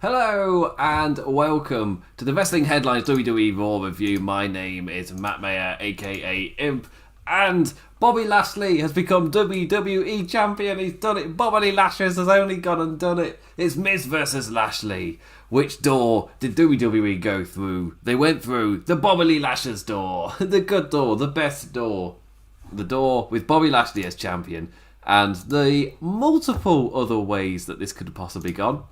Hello and welcome to the Wrestling Headlines WWE RAW review. My name is Matt Maher, aka Imp, and Bobby Lashley has become WWE Champion. He's done it. Bobby Lashley has only gone and done it. It's Miz versus Lashley. Which door did WWE go through? They went through the Bobby Lashley's door, the good door, the best door. The door with Bobby Lashley as champion, and the multiple other ways that this could have possibly gone.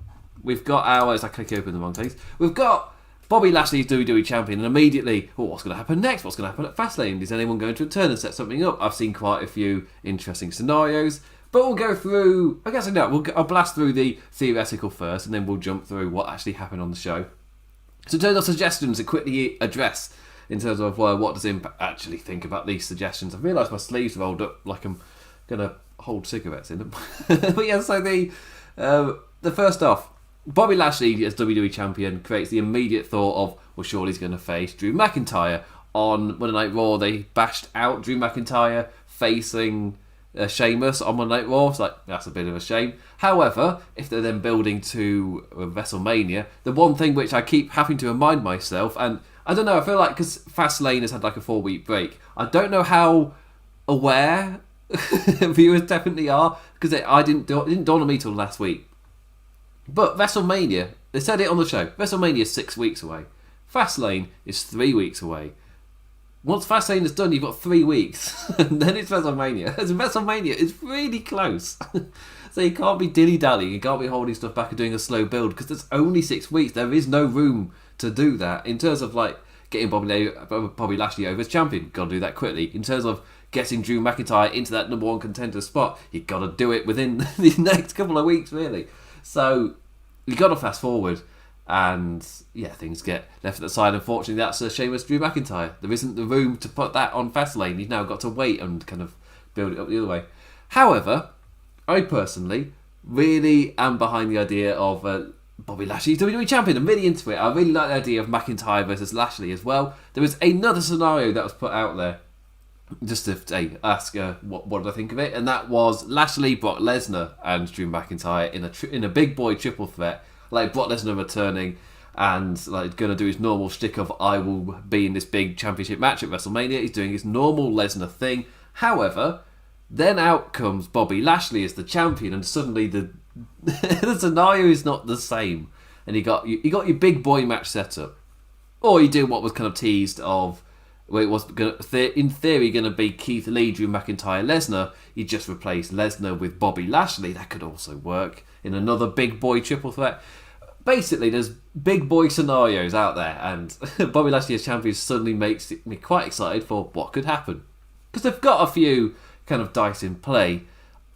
We've got ours. I click open the wrong things. We've got Bobby Lashley's WWE champion, and immediately, what's going to happen next? What's going to happen at Fastlane? Is anyone going to return and set something up? I've seen quite a few interesting scenarios, but we'll go through. I guess I'll blast through the theoretical first, and then we'll jump through what actually happened on the show. So, in terms of suggestions, to quickly address in terms of what does Imp actually think about these suggestions. I've realised my sleeves rolled up like I'm going to hold cigarettes in them. But yeah, so the first off. Bobby Lashley as WWE Champion creates the immediate thought of, well, surely he's going to face Drew McIntyre. On Monday Night Raw, they bashed out Drew McIntyre facing Sheamus on Monday Night Raw. It's like, that's a bit of a shame. However, if they're then building to WrestleMania, the one thing which I keep having to remind myself, and I don't know, I feel like because Fastlane has had like a 4-week break, I don't know how aware viewers definitely are, because it didn't dawn on me till last week. But WrestleMania, they said it on the show, WrestleMania is 6 weeks away. Fastlane is 3 weeks away. Once Fastlane is done, you've got 3 weeks. And then it's WrestleMania. WrestleMania is really close. So you can't be dilly-dallying, you can't be holding stuff back and doing a slow build, because there's only 6 weeks. There is no room to do that. In terms of like getting Bobby Lashley over as champion, got to do that quickly. In terms of getting Drew McIntyre into that number one contender spot, you've got to do it within the next couple of weeks, really. So you got to fast forward, and yeah, things get left at the side. Unfortunately, that's a Sheamus Drew McIntyre. There isn't the room to put that on Fastlane. You've now got to wait and kind of build it up the other way. However, I personally really am behind the idea of Bobby Lashley WWE Champion. I'm really into it. I really like the idea of McIntyre versus Lashley as well. There was another scenario that was put out there, just to ask what did I think of it, and that was Lashley, Brock Lesnar, and Drew McIntyre in a big boy triple threat, like Brock Lesnar returning and like going to do his normal shtick of I will be in this big championship match at WrestleMania. He's doing his normal Lesnar thing. However, then out comes Bobby Lashley as the champion, and suddenly the scenario is not the same, and you got your big boy match set up, or you do what was kind of teased of. Where it was in theory going to be Keith Lee, Drew McIntyre, Lesnar. You just replace Lesnar with Bobby Lashley. That could also work in another big boy triple threat. Basically, there's big boy scenarios out there, and Bobby Lashley as champion suddenly makes me quite excited for what could happen. Because they've got a few kind of dice in play.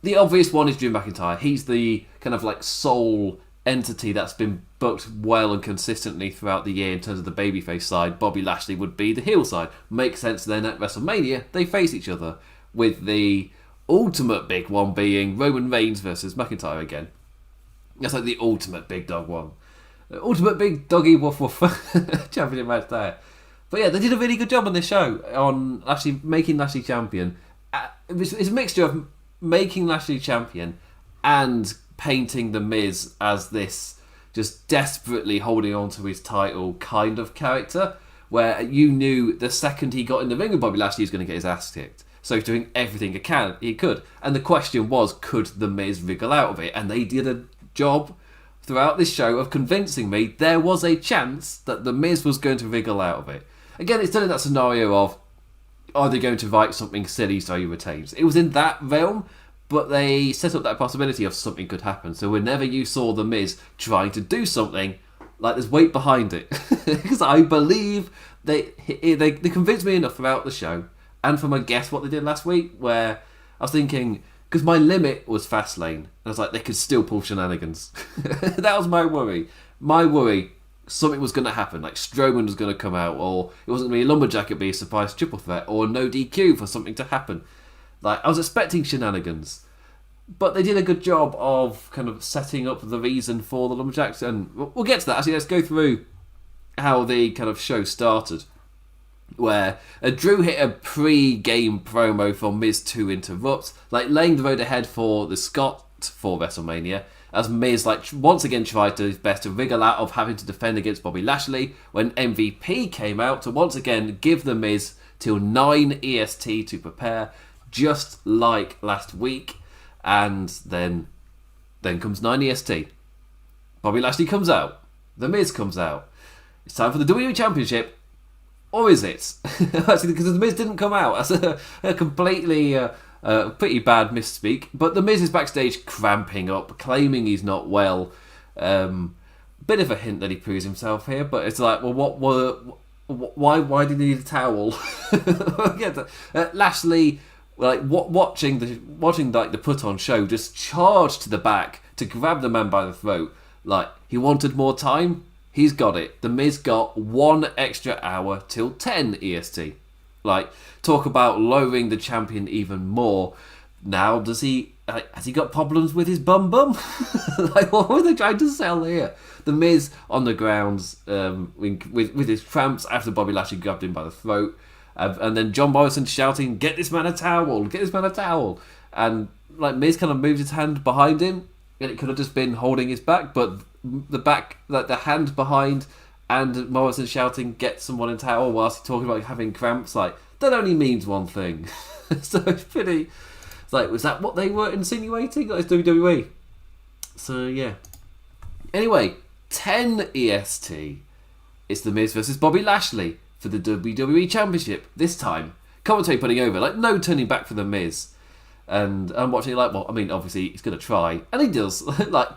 The obvious one is Drew McIntyre. He's the kind of like sole entity that's been booked well and consistently throughout the year in terms of the babyface side. Bobby Lashley would be the heel side. Makes sense then at WrestleMania they face each other, with the ultimate big one being Roman Reigns versus McIntyre again. That's like the ultimate big dog one. Ultimate big doggy woof woof championship match there. But yeah, they did a really good job on this show on actually making Lashley champion. It's a mixture of making Lashley champion and painting The Miz as this just desperately holding on to his title kind of character, where you knew the second he got in the ring with Bobby Lashley he was going to get his ass kicked. So he's doing everything he could. And the question was, could The Miz wriggle out of it? And they did a job throughout this show of convincing me there was a chance that The Miz was going to wriggle out of it. Again, it's done in that scenario of, are they going to write something silly so he retains? It was in that realm, but they set up that possibility of something could happen. So whenever you saw The Miz trying to do something, like there's weight behind it. Because I believe they convinced me enough throughout the show, and from, I guess, what they did last week, where I was thinking, because my limit was Fastlane, and I was like, they could still pull shenanigans. That was my worry. My worry, something was going to happen, like Strowman was going to come out, or it wasn't going to be a lumberjack, it'd be a surprise triple threat, or no DQ for something to happen. Like, I was expecting shenanigans, but they did a good job of kind of setting up the reason for the lumberjacks, and we'll get to that. Actually, let's go through how the kind of show started, where Drew hit a pre-game promo for Miz to interrupt, like laying the road ahead for the Scott for WrestleMania, as Miz once again tried his best to wriggle out of having to defend against Bobby Lashley when MVP came out to once again give the Miz till 9 EST to prepare, just like last week. And then comes 9 EST. Bobby Lashley comes out. The Miz comes out. It's time for the WWE Championship. Or is it? Actually, because the Miz didn't come out. That's a completely pretty bad misspeak. But the Miz is backstage cramping up, claiming he's not well. Bit of a hint that he proves himself here, but it's like, well, why did he need a towel? Lashley, watching the put on show, just charged to the back to grab the man by the throat. Like, he wanted more time. He's got it. The Miz got 1 extra hour till 10 EST. Talk about lowering the champion even more. Now, has he got problems with his bum? What were they trying to sell here? The Miz on the grounds with his cramps after Bobby Lashley grabbed him by the throat. And then John Morrison shouting, "Get this man a towel! Get this man a towel!" And Miz kind of moves his hand behind him, and it could have just been holding his back, but the hand behind and Morrison shouting, "Get someone a towel," whilst he's talking about having cramps, that only means one thing. So it's pretty. It's was that what they were insinuating? It's WWE. So yeah. Anyway, 10 EST. It's the Miz versus Bobby Lashley for the WWE Championship. This time, commentary putting over, no turning back for the Miz. And I'm watching it obviously he's going to try. And he does.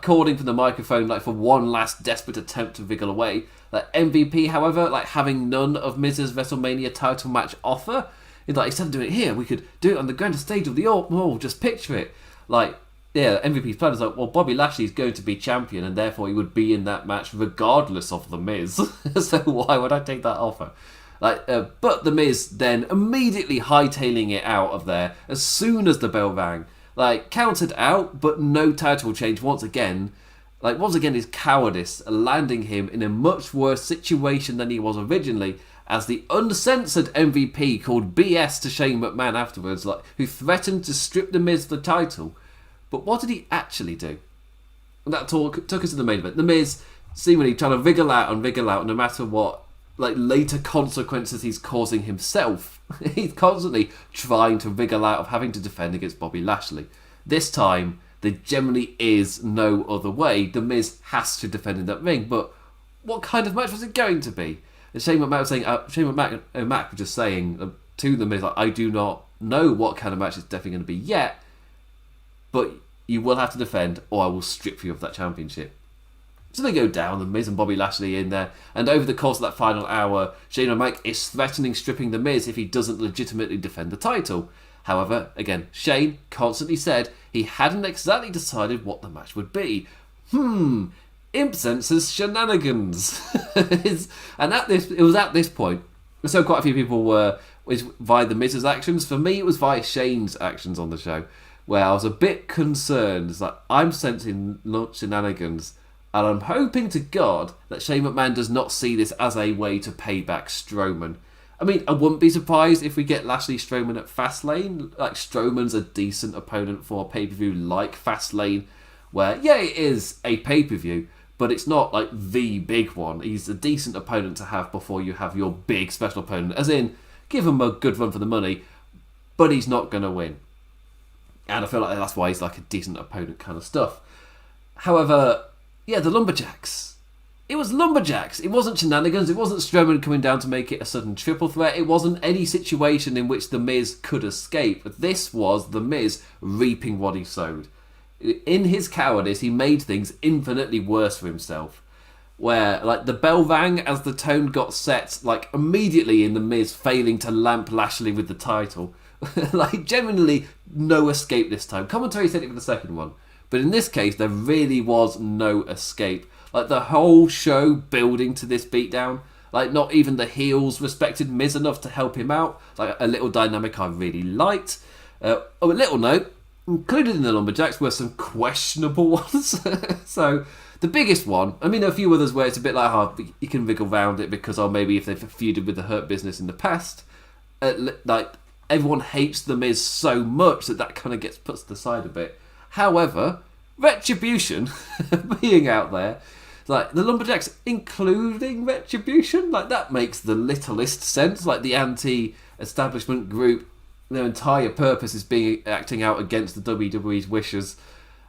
Calling from the microphone, for one last desperate attempt to wriggle away. MVP, however, having none of Miz's WrestleMania title match offer. Instead of doing it here, we could do it on the grandest stage of the all. Just picture it. MVP's plan is Bobby Lashley's going to be champion, and therefore he would be in that match regardless of the Miz. So why would I take that offer? But the Miz then immediately hightailing it out of there as soon as the bell rang. Counted out, but no title change once again. His cowardice landing him in a much worse situation than he was originally, as the uncensored MVP called BS to Shane McMahon afterwards, who threatened to strip the Miz the title. But what did he actually do? And that took us to the main event. The Miz seemingly trying to wriggle out, no matter what later consequences he's causing himself. He's constantly trying to wriggle out of having to defend against Bobby Lashley. This time, there generally is no other way. The Miz has to defend in that ring, but what kind of match was it going to be? And Shane McMahon was just saying to the Miz, I do not know what kind of match it's definitely going to be yet, but you will have to defend, or I will strip you of that championship. So they go down, the Miz and Bobby Lashley in there, and over the course of that final hour, Shane McMahon is threatening stripping the Miz if he doesn't legitimately defend the title. However, again, Shane constantly said he hadn't exactly decided what the match would be. Imp senses shenanigans. And it was at this point, so quite a few people were via the Miz's actions. For me, it was via Shane's actions on the show, where I was a bit concerned. It's I'm sensing shenanigans, and I'm hoping to God that Shane McMahon does not see this as a way to pay back Strowman. I wouldn't be surprised if we get Lashley Strowman at Fastlane. Strowman's a decent opponent for a pay-per-view like Fastlane, where, it is a pay-per-view, but it's not the big one. He's a decent opponent to have before you have your big special opponent. As in, give him a good run for the money, but he's not going to win. And I feel like that's why he's a decent opponent kind of stuff. However, the Lumberjacks. It was Lumberjacks. It wasn't shenanigans. It wasn't Strowman coming down to make it a sudden triple threat. It wasn't any situation in which The Miz could escape. This was The Miz reaping what he sowed. In his cowardice, he made things infinitely worse for himself. Where, the bell rang as the tone got set, immediately in The Miz failing to lamp Lashley with the title. Genuinely no escape this time. Commentary said it for the second one. But in this case, there really was no escape. The whole show building to this beatdown. Not even the heels respected Miz enough to help him out. A little dynamic I really liked. A little note, included in the Lumberjacks were some questionable ones. So, the biggest one, a few others where it's a bit you can wriggle around it because, maybe if they've feuded with the Hurt Business in the past. Everyone hates The Miz so much that kind of gets put to the side a bit. However, Retribution being out there, like the Lumberjacks including Retribution, like that makes the littlest sense. Like the anti-establishment group, their entire purpose is acting out against the WWE's wishes.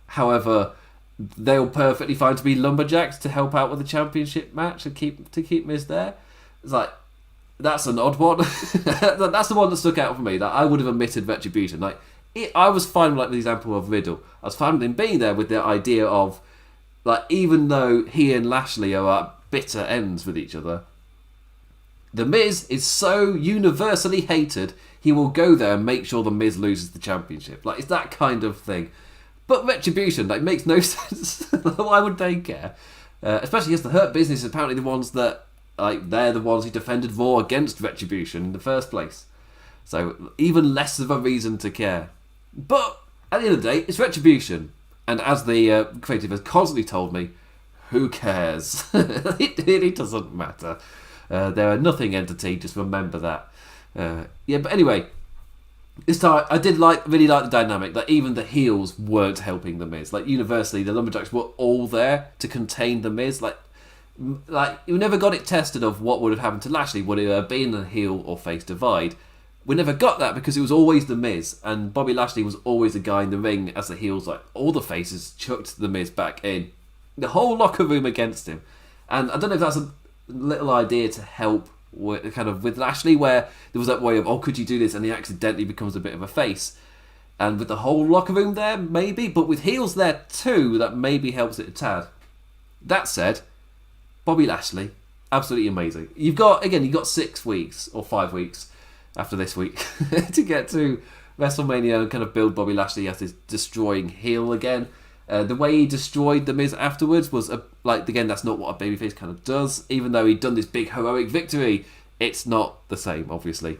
However, they're perfectly fine to be Lumberjacks to help out with the championship match and keep Miz there. It's like, that's an odd one. That's the one that stuck out for me. That I would have omitted Retribution. Like, I was fine with like the example of Riddle. I was fine with him being there with the idea of, like, even though he and Lashley are at bitter ends with each other, The Miz is so universally hated, he will go there and make sure The Miz loses the championship. Like, it's that kind of thing. But Retribution, like, makes no sense. Why would they care? Especially as the Hurt Business is apparently the ones that, like, they're the ones who defended Raw against Retribution in the first place. So, even less of a reason to care. But, at the end of the day, it's Retribution. And as the creative has constantly told me, who cares? It really doesn't matter. They're a nothing entity, just remember that. Yeah, but anyway, this time I did really like the dynamic that even the heels weren't helping The Miz. Like, universally, the Lumberjacks were all there to contain The Miz. Like you never got it tested of what would have happened to Lashley. Would it have been a heel or face divide? We never got that because it was always The Miz, and Bobby Lashley was always the guy in the ring as the heels. Like, all the faces chucked The Miz back in. The whole locker room against him. And I don't know if that's a little idea to help with Lashley, where there was that way of, oh, could you do this, and he accidentally becomes a bit of a face. And with the whole locker room there, maybe, but with heels there too, that maybe helps it a tad. That said, Bobby Lashley, absolutely amazing. You've got 6 weeks or 5 weeks after this week to get to WrestleMania and kind of build Bobby Lashley as this destroying heel again. The way he destroyed The Miz afterwards was, again, that's not what a babyface kind of does. Even though he'd done this big heroic victory, it's not the same, obviously.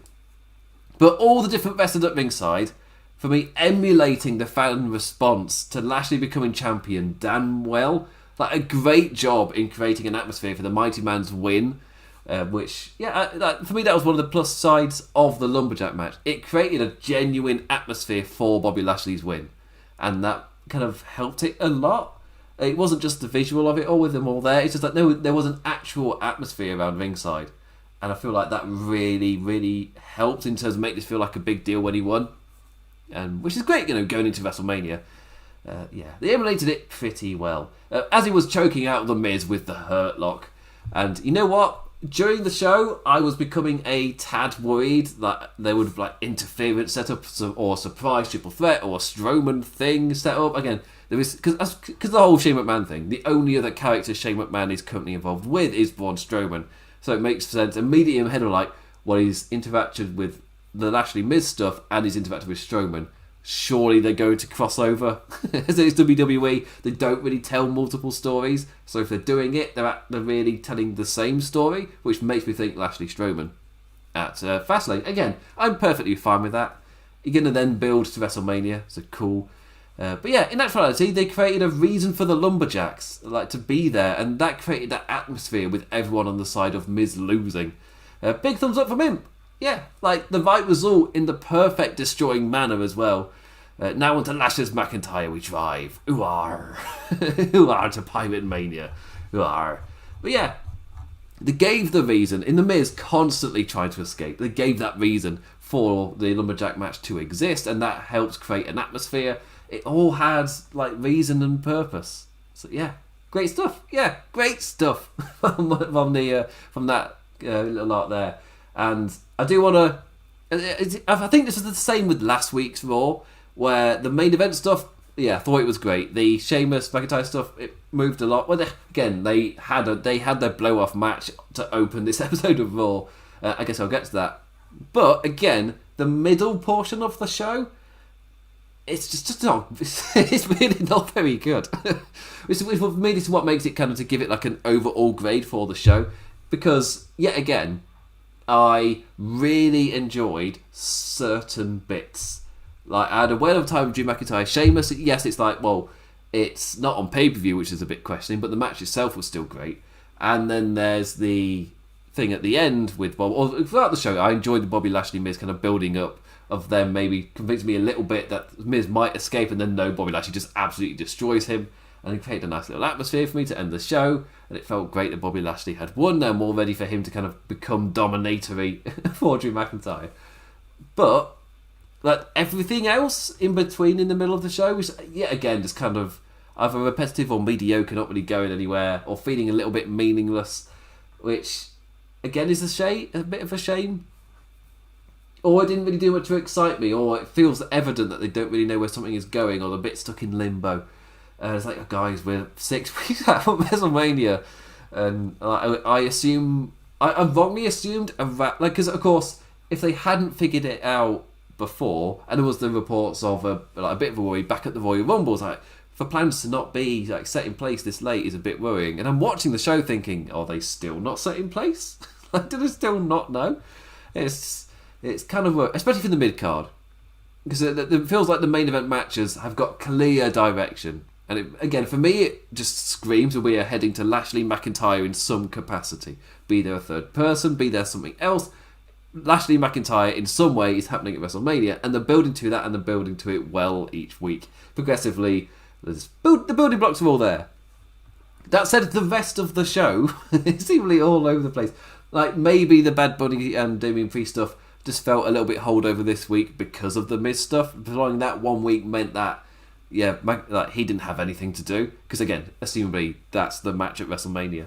But all the different wrestlers at ringside, for me, emulating the fan response to Lashley becoming champion damn well. Like, a great job in creating an atmosphere for the Mighty Man's win. Which, for me, that was one of the plus sides of the Lumberjack match. It created a genuine atmosphere for Bobby Lashley's win. And that kind of helped it a lot. It wasn't just the visual of it all with them all there. It's just like there was an actual atmosphere around ringside, and I feel like that really, really helped in terms of make this feel like a big deal when he won, and which is great, going into WrestleMania. They emulated it pretty well. As he was choking out The Miz with the Hurt Lock, and you know what? During the show, I was becoming a tad worried that there would have interference set up or surprise triple threat or a Strowman thing set up. Again, there is because the whole Shane McMahon thing. The only other character Shane McMahon is currently involved with is Braun Strowman, so it makes sense. Immediately in my head, he's interacted with the Lashley Miz stuff and he's interacted with Strowman. Surely they're going to cross over. As it's WWE, they don't really tell multiple stories. So if they're doing it, they're really telling the same story, which makes me think Lashley Strowman at Fastlane. Again, I'm perfectly fine with that. You're going to then build to WrestleMania, so cool. But yeah, in actuality, they created a reason for the Lumberjacks to be there, and that created that atmosphere with everyone on the side of Miz losing. Big thumbs up from him. Yeah, the right result in the perfect destroying manner as well. Now onto Lashley's McIntyre we drive. Ooh-ar. Ooh-ar to Pirate Mania. Ooh-ar. But yeah, they gave the reason. In The Miz constantly trying to escape, they gave that reason for the Lumberjack match to exist, and that helps create an atmosphere. It all has reason and purpose. So yeah, great stuff. Yeah, great stuff from that little art there. And I do want to... I think this is the same with last week's Raw, where the main event stuff, I thought it was great. The Sheamus, McIntyre stuff, it moved a lot. Well, they had their blow-off match to open this episode of Raw. I guess I'll get to that. But, again, the middle portion of the show, it's just not... It's really not very good. For me, this is what makes it kind of to give it an overall grade for the show. Because, yet again... I really enjoyed certain bits. I had a whale of a time with Drew McIntyre. Sheamus, yes, it's it's not on pay-per-view, which is a bit questioning, but the match itself was still great. And then there's the thing at the end with Bob. Or throughout the show, I enjoyed the Bobby Lashley Miz kind of building up of them maybe convincing me a little bit that Miz might escape, and then no, Bobby Lashley just absolutely destroys him. And it created a nice little atmosphere for me to end the show, and it felt great that Bobby Lashley had won. Now I'm all ready for him to kind of become dominatory for Drew McIntyre. But like everything else in between in the middle of the show was yet again just kind of either repetitive or mediocre, not really going anywhere, or feeling a little bit meaningless, which again is a bit of a shame. Or it didn't really do much to excite me, or it feels evident that they don't really know where something is going, or they're a bit stuck in limbo. It's like, guys, we're 6 weeks out from WrestleMania, and I wrongly assumed because of course if they hadn't figured it out before, and there was the reports of a bit of a worry back at the Royal Rumble, like for plans to not be like set in place this late is a bit worrying. And I'm watching the show thinking, are they still not set in place? Like, do they still not know? It's kind of especially for the mid card, because it feels like the main event matches have got clear direction. And again, for me, it just screams that we are heading to Lashley McIntyre in some capacity. Be there a third person, be there something else. Lashley McIntyre in some way is happening at WrestleMania, and they're building to that, and they're building to it well each week. Progressively, the building blocks are all there. That said, the rest of the show is seemingly all over the place. Like, maybe the Bad Bunny and Damian Priest stuff just felt a little bit holdover this week because of the Miz stuff. Following that 1 week meant that like he didn't have anything to do, because again, assumably that's the match at WrestleMania.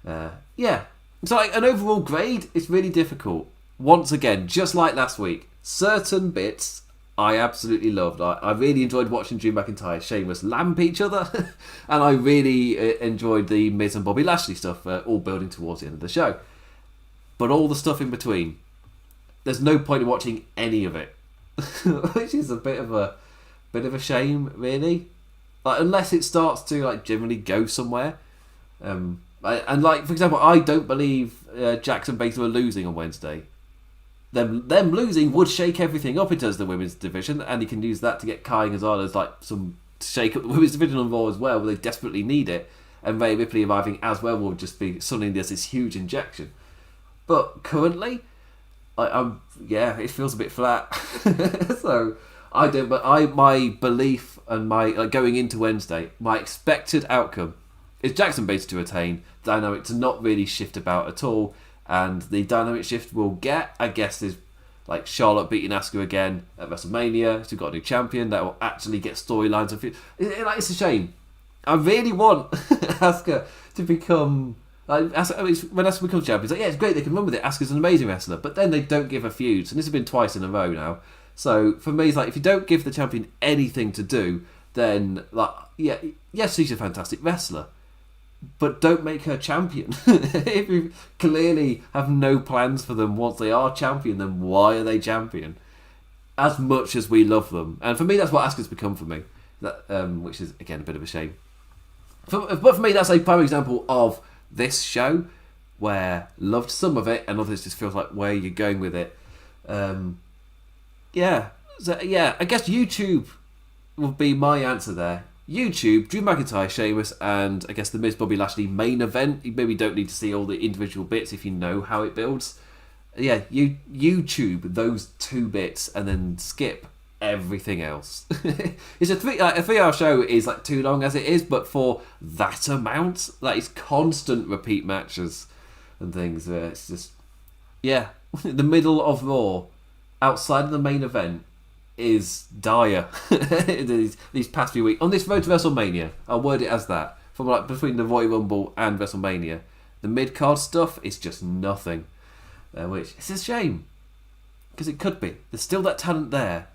So like an overall grade, it's really difficult. Once again, just like last week, certain bits I absolutely loved. I really enjoyed watching Drew McIntyre, Sheamus lamp each other, and I really enjoyed the Miz and Bobby Lashley stuff, all building towards the end of the show. But all the stuff in between, there's no point in watching any of it, which is a bit of a shame, really. Like, unless it starts to like generally go somewhere. And like, for example, I don't believe Jackson Baker are losing on Wednesday. Them losing would shake everything up in terms of the women's division, and he can use that to get Kai and Gonzalez like some to shake up the women's division on Raw as well, where they desperately need it. And Rhea Ripley arriving as well will just be suddenly there's this huge injection. But currently, it feels a bit flat. So I don't. But my belief and my going into Wednesday, my expected outcome is Jackson Bates to retain, dynamic to not really shift about at all, and the dynamic shift we'll get, I guess, is like Charlotte beating Asuka again at WrestleMania. So we've got a new champion that will actually get storylines. It's a shame. I really want Asuka to become. When Asuka becomes champion, it's like, yeah, it's great, they can run with it. Asuka's an amazing wrestler, but then they don't give her feuds, and this has been twice in a row now. So for me, it's like, if you don't give the champion anything to do, then yes, she's a fantastic wrestler, but don't make her champion. If you clearly have no plans for them once they are champion, then why are they champion? As much as we love them, and for me, that's what Asuka's become for me. Which is again a bit of a shame. But for me, that's a prime example of this show where loved some of it and others just feels like where you're going with it. I guess YouTube will be my answer there. YouTube, Drew McIntyre, Sheamus, and I guess the Miz Bobby Lashley main event. You maybe don't need to see all the individual bits if you know how it builds. Yeah, you YouTube those two bits and then skip everything else. It's a 3-hour show is like too long as it is, but for that amount, like it's constant repeat matches and things. It's just the middle of Raw, outside of the main event, is dire. these past few weeks on this road to WrestleMania, I'll word it as that. From like between the Royal Rumble and WrestleMania, the mid card stuff is just nothing, which is a shame because it could be. There's still that talent there.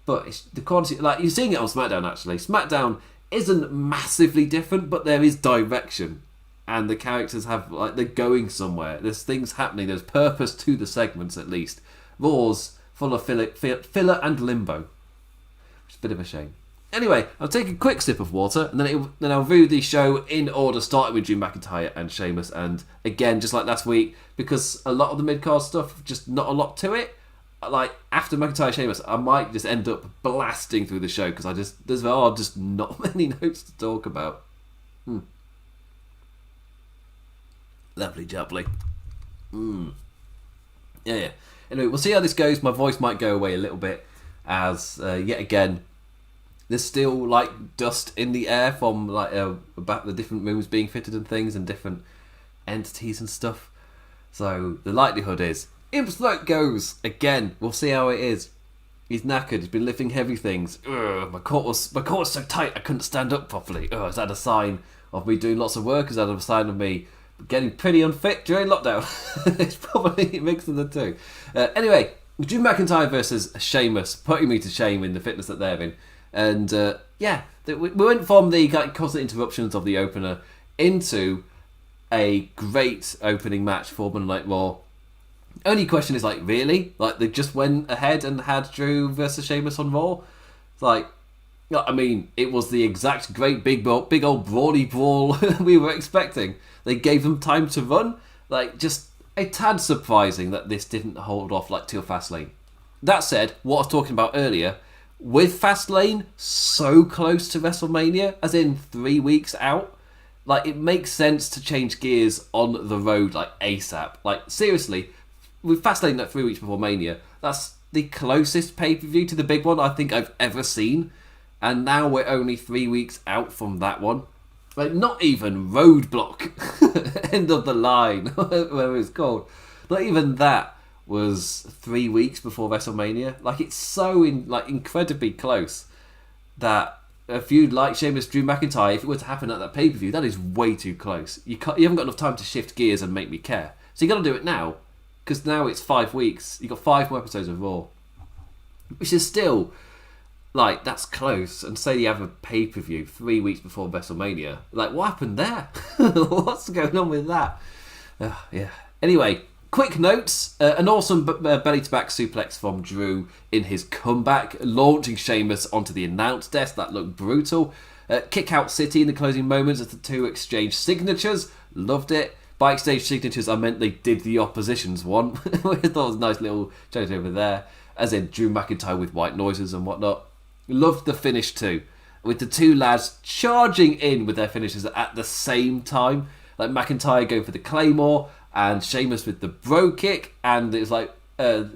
But it's the quality, like you're seeing it on SmackDown actually. SmackDown isn't massively different, but there is direction. And the characters have, like, they're going somewhere. There's things happening, there's purpose to the segments at least. Raw's full of filler and limbo. Which is a bit of a shame. Anyway, I'll take a quick sip of water, and then I'll review the show in order, starting with Drew McIntyre and Sheamus. And again, just like last week, because a lot of the mid-card stuff, just not a lot to it. Like, after McIntyre Sheamus, I might just end up blasting through the show because there are just not many notes to talk about. Lovely jubbly. Yeah. Anyway, we'll see how this goes. My voice might go away a little bit. as yet again there's still like dust in the air from like about the different moves being fitted and things and different entities and stuff. So the likelihood is Imp's throat goes again. We'll see how it is. He's knackered. He's been lifting heavy things. My core was so tight I couldn't stand up properly. Is that a sign of me doing lots of work? Is that a sign of me getting pretty unfit during lockdown? It's probably a mix of the two. Anyway, Drew McIntyre versus Sheamus, putting me to shame in the fitness that they're in. And we went from the constant interruptions of the opener into a great opening match for Monday Night Raw. Only question is, like, really? Like, they just went ahead and had Drew versus Sheamus on Raw? It's like, I mean, it was the exact great big old brawly brawl we were expecting. They gave them time to run. Like, just a tad surprising that this didn't hold off, like, till Fastlane. That said, what I was talking about earlier, with Fastlane so close to WrestleMania, as in 3 weeks out, like, it makes sense to change gears on the road, like, ASAP. Like, seriously, with Fastlane at 3 weeks before Mania, that's the closest pay-per-view to the big one I think I've ever seen. And now we're only 3 weeks out from that one. Like, not even Roadblock, end of the line, whatever it's called. Not even that was 3 weeks before WrestleMania. Like, it's so incredibly close that a feud like Sheamus Drew McIntyre, if it were to happen at that pay-per-view, that is way too close. You haven't got enough time to shift gears and make me care. So you got to do it now. Because now it's 5 weeks. You've got 5 more episodes of Raw. Which is still, like, that's close. And say you have a pay-per-view 3 weeks before WrestleMania. Like, what happened there? What's going on with that? Yeah. Anyway, quick notes. An awesome belly-to-back suplex from Drew in his comeback, launching Sheamus onto the announce desk. That looked brutal. Kick-out City in the closing moments as the two exchanged signatures. Loved it. By exchange signatures, I meant they did the opposition's one. I thought it was a nice little change over there. As in Drew McIntyre with white noises and whatnot. Loved the finish too. With the two lads charging in with their finishes at the same time. Like McIntyre going for the Claymore and Sheamus with the bro kick. And it was like,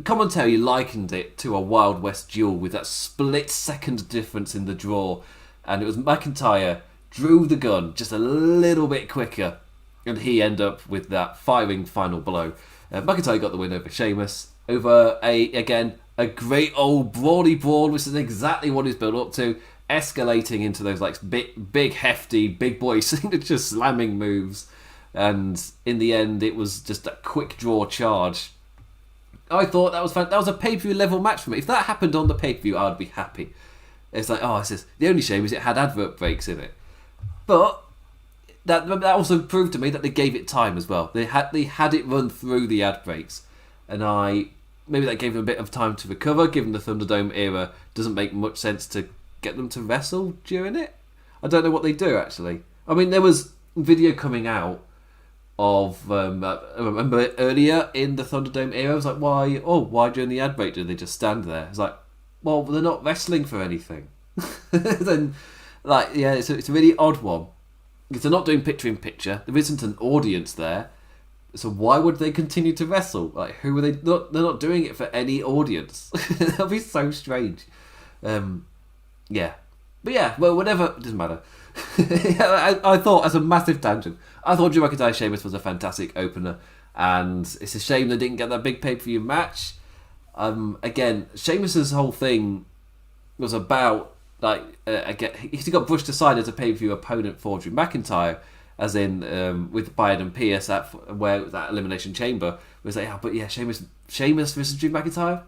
commentary likened it to a Wild West duel with that split second difference in the draw. And it was McIntyre drew the gun just a little bit quicker. And he ended up with that firing final blow. McIntyre got the win over Sheamus. Over a great old brawly brawl, which is exactly what he's built up to. Escalating into those like big hefty, big boy signature slamming moves. And in the end, it was just a quick draw charge. I thought that was fun. That was a pay-per-view level match for me. If that happened on the pay-per-view, I'd be happy. It's like, this is the only shame is it had advert breaks in it. But that also proved to me that they gave it time as well. They had it run through the ad breaks, and maybe that gave them a bit of time to recover. Given the Thunderdome era, doesn't make much sense to get them to wrestle during it. I don't know what they do actually. I mean, there was video coming out of I remember earlier in the Thunderdome era. I was like, why during the ad break do they just stand there? It's like, well, they're not wrestling for anything. Then, it's a really odd one. Because they're not doing picture-in-picture. There isn't an audience there. So why would they continue to wrestle? Like, who are they? They're not doing it for any audience. That'd be so strange. Yeah. But yeah, well, whatever. It doesn't matter. I thought, as a massive tangent, I thought Drew McIntyre Sheamus was a fantastic opener. And it's a shame they didn't get that big pay-per-view match. Again, Sheamus's whole thing was about... he got brushed aside as a pay-per-view opponent for Drew McIntyre, as in with Bayard and Pierce, that Elimination Chamber was like, Sheamus versus Drew McIntyre,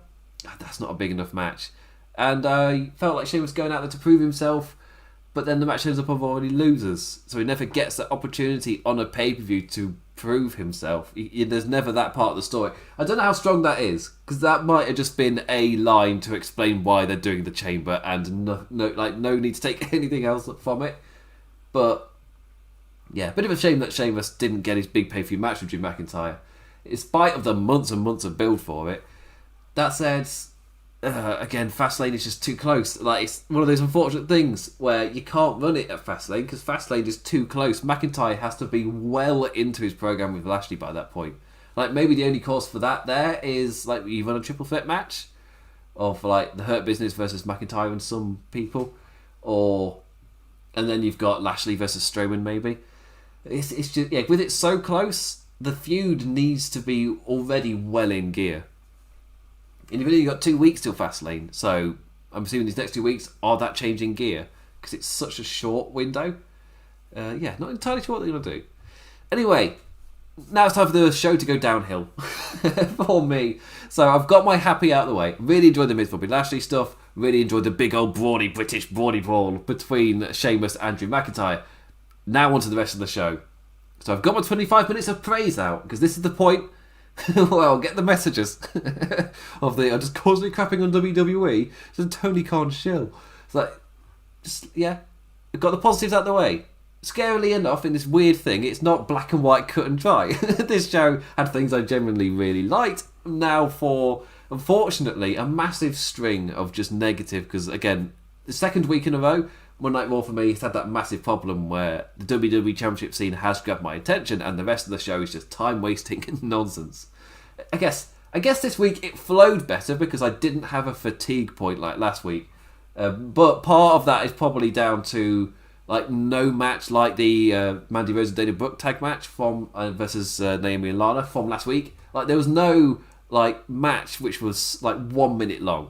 that's not a big enough match, and I felt like Sheamus going out there to prove himself, but then the match ends up of already losers, so he never gets that opportunity on a pay-per-view to prove himself. There's never that part of the story. I don't know how strong that is, because that might have just been a line to explain why they're doing the chamber, and no need to take anything else from it. But yeah, bit of a shame that Sheamus didn't get his big pay-per-view match with Drew McIntyre, in spite of the months and months of build for it. That said, again, Fastlane is just too close. Like, it's one of those unfortunate things where you can't run it at Fastlane because Fastlane is too close. McIntyre has to be well into his program with Lashley by that point. Like, maybe the only cause for that there is like you run a triple threat match, of like the Hurt Business versus McIntyre and some people, and then you've got Lashley versus Strowman maybe. It's just with it so close, the feud needs to be already well in gear. And you've only got 2 weeks till Fastlane, so I'm assuming these next 2 weeks are that changing gear because it's such a short window. Not entirely sure what they're going to do. Anyway, now it's time for the show to go downhill for me. So I've got my happy out of the way. Really enjoyed the Miz Bobby Lashley stuff. Really enjoyed the big old British brawny brawl between Sheamus and Drew McIntyre. Now on to the rest of the show. So I've got my 25 minutes of praise out because this is the point. Well, get the messages of I'm just constantly crapping on WWE. So Tony Khan shill. It's like, I've got the positives out of the way. Scarily enough, in this weird thing, it's not black and white, cut and dry. This show had things I genuinely really liked. Now for, unfortunately, a massive string of just negative, because again, the second week in a row, One Night Raw for me has had that massive problem where the WWE Championship scene has grabbed my attention and the rest of the show is just time-wasting nonsense. I guess this week it flowed better because I didn't have a fatigue point like last week. But part of that is probably down to like no match like the Mandy Rose and Dana Brooke tag match from versus Naomi and Lana from last week. Like there was no like match which was like 1 minute long.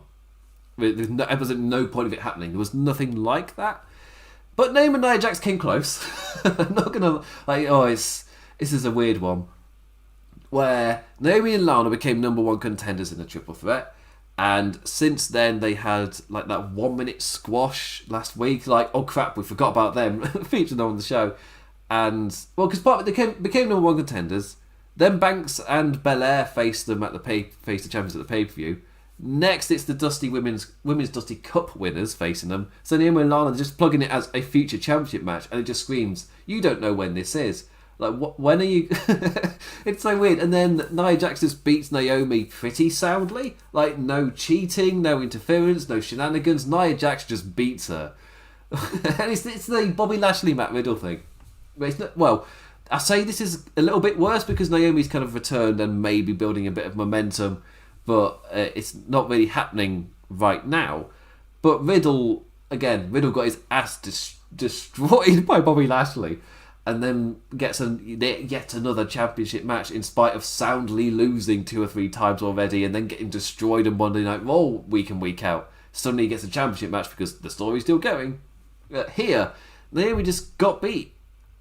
There was no point of it happening. There was nothing like that. But Naomi and Nia Jax came close. I'm not gonna this is a weird one where Naomi and Lana became number one contenders in the triple threat. And since then, they had like that 1 minute squash last week. Like, oh crap, we forgot about them featured on the show. And well, because part of it became number one contenders. Then Banks and Belair faced them at faced the champions at the pay per view. Next, it's the Dusty Women's Dusty Cup winners facing them. So Naomi and Lana are just plugging it as a future championship match, and it just screams, "You don't know when this is." Like, when are you... It's so weird. And then Nia Jax just beats Naomi pretty soundly. Like, no cheating, no interference, no shenanigans. Nia Jax just beats her. And it's the Bobby Lashley, Matt Riddle thing. But it's not, well, I say this is a little bit worse because Naomi's kind of returned and maybe building a bit of momentum. But it's not really happening right now. But Riddle got his ass destroyed by Bobby Lashley. And then gets yet another championship match in spite of soundly losing 2 or 3 times already and then getting destroyed on Monday Night Raw week in, week out. Suddenly he gets a championship match because the story's still going. Here, Naomi just got beat.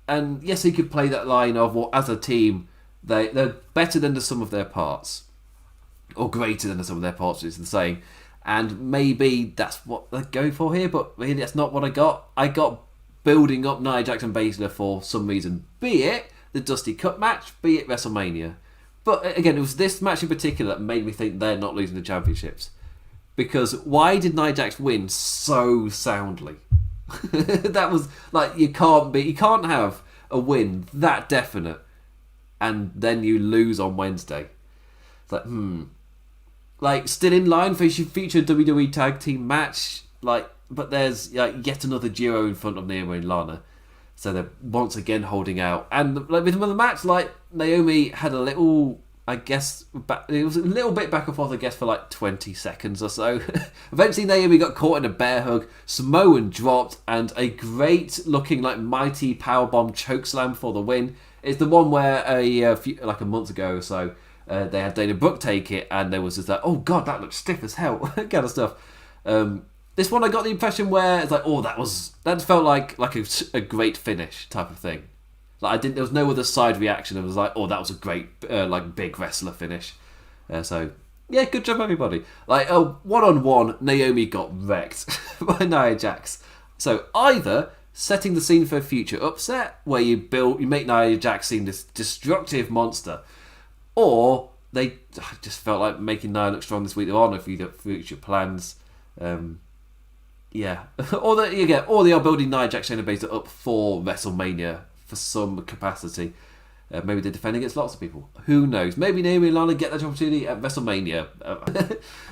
And yes, he could play that line of, well, as a team, they're better than the sum of their parts. Or greater than the sum of their parts, is the saying. And maybe that's what they're going for here, but really that's not what I got. I got building up Nia Jax and Baszler for some reason, be it the Dusty Cup match, be it WrestleMania. But again, it was this match in particular that made me think they're not losing the championships. Because why did Nia Jax win so soundly? That was like, you can't have a win that definite and then you lose on Wednesday. It's like, like still in line for your future WWE tag team match, like. But there's yet another duo in front of Naomi and Lana. So they're once again holding out. And like with the match, like Naomi had a little, I guess, it was a little bit back and forth, I guess, for like 20 seconds or so. Eventually Naomi got caught in a bear hug, Samoan dropped, and a great looking like mighty powerbomb chokeslam for the win. It's the one where a month ago or so, they had Dana Brooke take it, and there was just that, oh god, that looks stiff as hell, kind of stuff. This one I got the impression where it's like, oh, that felt like a great finish type of thing. Like there was no other side reaction. It was like, oh, that was a great like big wrestler finish. So yeah, good job everybody. Like one-on-one, Naomi got wrecked by Nia Jax. So either setting the scene for a future upset where you make Nia Jax seem this destructive monster, or they just felt like making Nia look strong this week. There are no future plans. Yeah, or they are building Nia Jax and Shayna Baszler up for WrestleMania for some capacity. Maybe they're defending against lots of people. Who knows? Maybe Naomi and Lana get that opportunity at WrestleMania.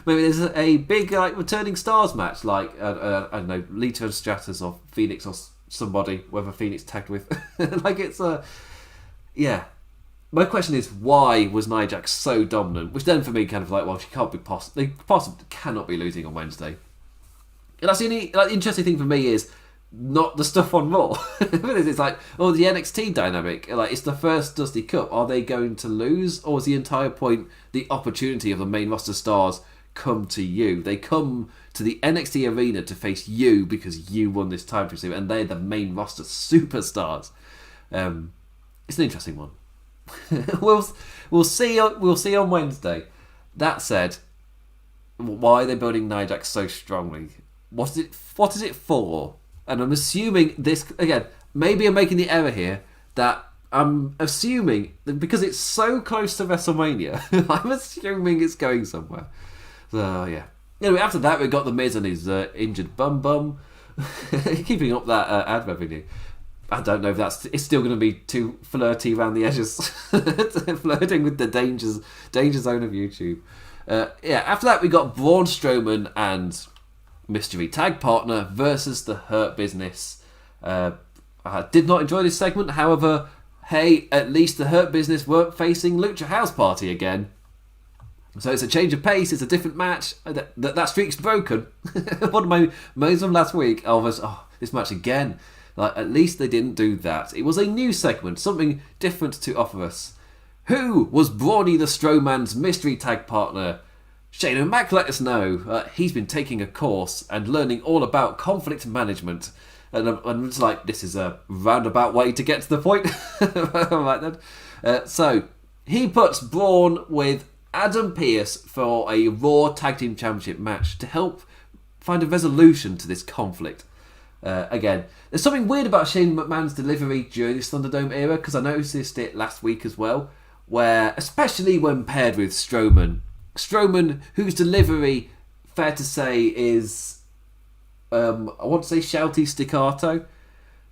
Maybe there's a big like returning stars match, like I don't know, Lita and Stratus or Phoenix or somebody, whether Phoenix tagged with. Like it's yeah. my question is, why was Nia Jax so dominant? Which then for me kind of like, well, she can't be they possibly cannot be losing on Wednesday. And that's the only interesting thing for me is not the stuff on Raw. It's like, oh, the NXT dynamic. Like, it's the first Dusty Cup. Are they going to lose? Or is the entire point the opportunity of the main roster stars come to you? They come to the NXT arena to face you because you won this title, and they're the main roster superstars. It's an interesting one. we'll see on Wednesday. That said, why are they building Nia Jax so strongly? What is it for? And I'm assuming this again. Maybe I'm making the error here that I'm assuming that because it's so close to WrestleMania, I'm assuming it's going somewhere. So yeah. Anyway, after that we got the Miz and his injured bum keeping up that ad revenue. I don't know if it's still going to be too flirty around the edges, flirting with the danger zone of YouTube. After that we got Braun Strowman and Mystery Tag Partner versus the Hurt Business. I did not enjoy this segment. However, hey, at least the Hurt Business weren't facing Lucha House Party again. So it's a change of pace. It's a different match. That streak's broken. One of my moans from last week was, this match again. Like, at least they didn't do that. It was a new segment, something different to offer us. Who was Brawny the Strowman's mystery tag partner? Shane O'Mac let us know. He's been taking a course and learning all about conflict management. And I'm just like, this is a roundabout way to get to the point. Right then. So, he puts Braun with Adam Pearce for a Raw Tag Team Championship match to help find a resolution to this conflict. Again, there's something weird about Shane McMahon's delivery during this Thunderdome era, because I noticed it last week as well, where, especially when paired with Strowman, whose delivery, fair to say, is, I want to say shouty staccato.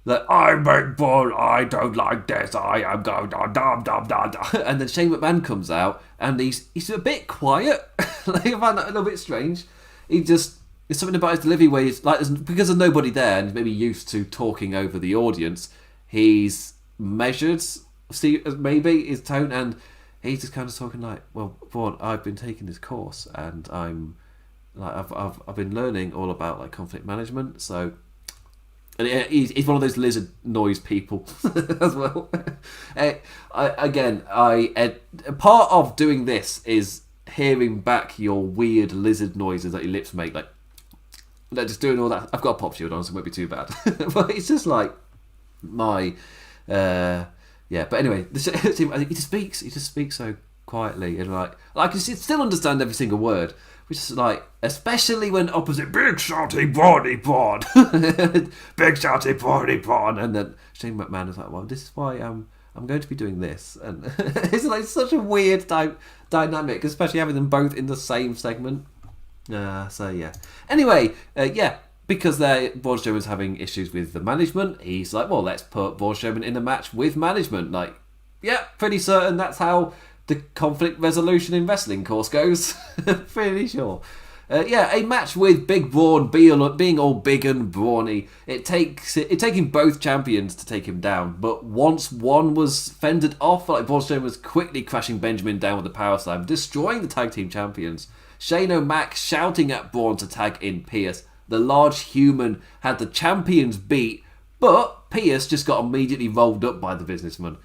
Like, I'm big Braun, I don't like this, I am going on, dum dum dum dum. And then Shane McMahon comes out, and he's a bit quiet. Like, I find that a little bit strange. There's something about his delivery where he's like, because there's nobody there and he's maybe used to talking over the audience, he's measured, maybe, his tone, and he's just kind of talking like, well, Braun, I've been taking this course and I'm like, I've been learning all about like conflict management, so. And he's one of those lizard noise people as well. Part of doing this is hearing back your weird lizard noises that your lips make, like just doing all that. I've got a pop shield on, so it won't be too bad. But it's just like my But anyway, he just speaks so quietly, and like I can still understand every single word. Which is like, especially when opposite big shouty brawny Braun, big shouty brawny Braun, and then Shane McMahon is like, well, this is why I'm going to be doing this, and it's like such a weird dynamic, especially having them both in the same segment. Anyway, because Braun Strowman's having issues with the management, he's like, well, let's put Braun Strowman in a match with management. Like, pretty certain that's how the conflict resolution in wrestling course goes. Pretty sure. A match with Big Braun being all big and brawny. It taking both champions to take him down. But once one was fended off, like Braun Strowman was quickly crashing Benjamin down with the power slam, destroying the tag team champions. Shane O'Mac shouting at Braun to tag in Pearce. The large human had the champions beat, but Pearce just got immediately rolled up by the businessman.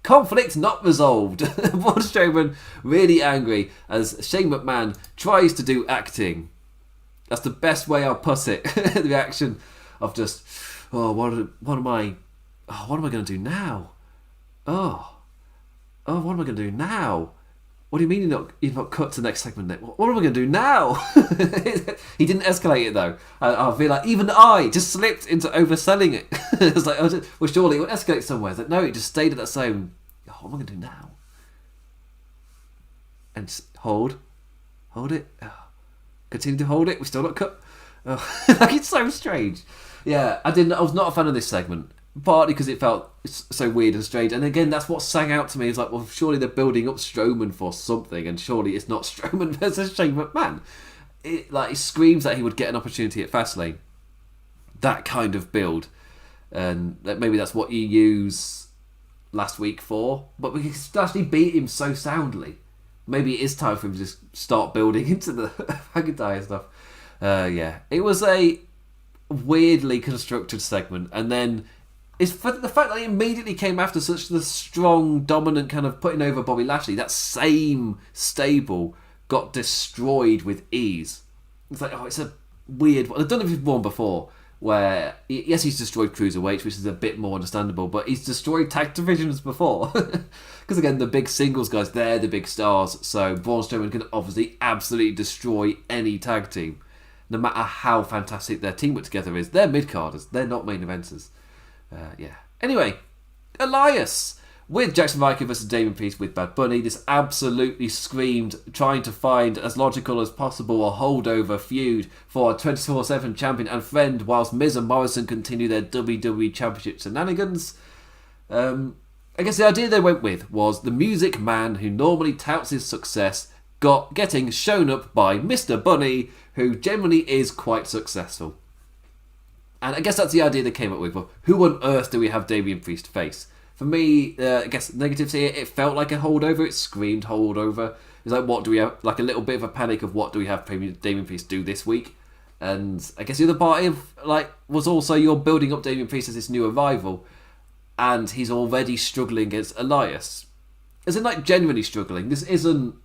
Conflict not resolved. Braun Strowman really angry as Shane McMahon tries to do acting. That's the best way I'll put it. The reaction of just, what am I going to do now? What am I going to do now? What do you mean you've not cut to the next segment? What am I going to do now? He didn't escalate it though. I feel like even I just slipped into overselling it. It's like, well, surely it would escalate somewhere. It's like, no, it just stayed at that same. What am I going to do now? And just hold it. Continue to hold it. We're still not cut. Like, it's so strange. I was not a fan of this segment. Partly because it felt so weird and strange. And again, that's what sang out to me. It's like, well, surely they're building up Strowman for something, and surely it's not Strowman versus Shane McMahon. It screams that he would get an opportunity at Fastlane. That kind of build. And maybe that's what you use last week for, but we could actually beat him so soundly. Maybe it is time for him to just start building into the McIntyre stuff. Yeah, it was a weirdly constructed segment, and then it's for the fact that it immediately came after such the strong, dominant kind of putting over Bobby Lashley. That same stable got destroyed with ease. It's like, oh, it's a weird one. I've done it one before, where yes, he's destroyed cruiserweights, which is a bit more understandable, but he's destroyed tag divisions before. Because again, the big singles guys, they're the big stars, so Braun Strowman can obviously absolutely destroy any tag team, no matter how fantastic their teamwork together is. They're mid-carders, they're not main eventers. Yeah. Anyway, Elias with Jackson Viking versus Damien Priest with Bad Bunny. This absolutely screamed trying to find as logical as possible a holdover feud for a 24/7 champion and friend, whilst Miz and Morrison continue their WWE Championship shenanigans. I guess the idea they went with was the music man who normally touts his success getting shown up by Mr. Bunny, who generally is quite successful. And I guess that's the idea they came up with. Well, who on earth do we have Damien Priest face? For me, I guess negatives here, it felt like a holdover. It screamed holdover. It's like, what do we have? Like a little bit of a panic of what do we have Damien Priest do this week? And I guess the other part of, was also you're building up Damien Priest as this new arrival, and he's already struggling against Elias. As in, genuinely struggling. This isn't